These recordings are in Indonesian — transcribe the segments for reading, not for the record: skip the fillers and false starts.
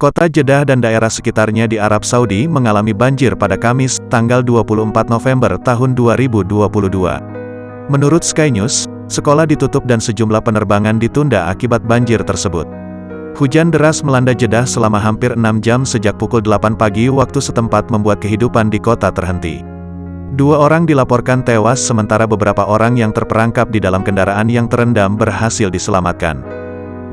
Kota Jeddah dan daerah sekitarnya di Arab Saudi mengalami banjir pada Kamis, tanggal 24 November tahun 2022. Menurut Sky News, sekolah ditutup dan sejumlah penerbangan ditunda akibat banjir tersebut. Hujan deras melanda Jeddah selama hampir 6 jam sejak pukul 8 pagi waktu setempat membuat kehidupan di kota terhenti. 2 orang dilaporkan tewas sementara beberapa orang yang terperangkap di dalam kendaraan yang terendam berhasil diselamatkan.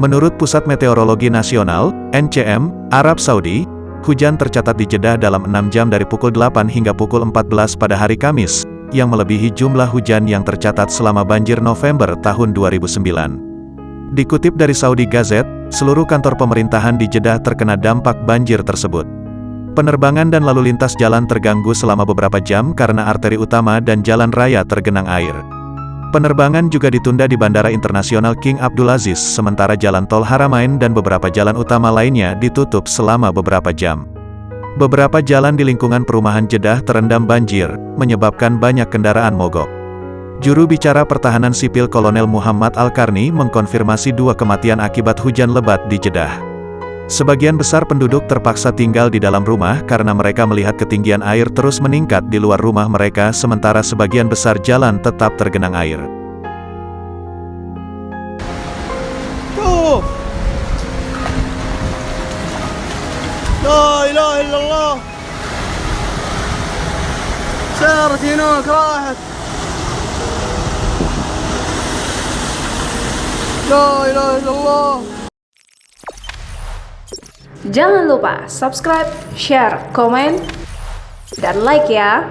Menurut Pusat Meteorologi Nasional, NCM, Arab Saudi, hujan tercatat di Jeddah dalam 6 jam dari pukul 8 hingga pukul 14 pada hari Kamis, yang melebihi jumlah hujan yang tercatat selama banjir November tahun 2009. Dikutip dari Saudi Gazette, seluruh kantor pemerintahan di Jeddah terkena dampak banjir tersebut. Penerbangan dan lalu lintas jalan terganggu selama beberapa jam karena arteri utama dan jalan raya tergenang air. Penerbangan juga ditunda di Bandara Internasional King Abdulaziz, sementara jalan tol Haramain dan beberapa jalan utama lainnya ditutup selama beberapa jam. Beberapa jalan di lingkungan perumahan Jeddah terendam banjir, menyebabkan banyak kendaraan mogok. Juru bicara Pertahanan Sipil Kolonel Muhammad Al-Karni mengkonfirmasi 2 kematian akibat hujan lebat di Jeddah. Sebagian besar penduduk terpaksa tinggal di dalam rumah karena mereka melihat ketinggian air terus meningkat di luar rumah mereka sementara sebagian besar jalan tetap tergenang air. لا إله إلا الله سارت هناك راحت لا إله إلا الله. Jangan lupa subscribe, share, komen, dan like ya.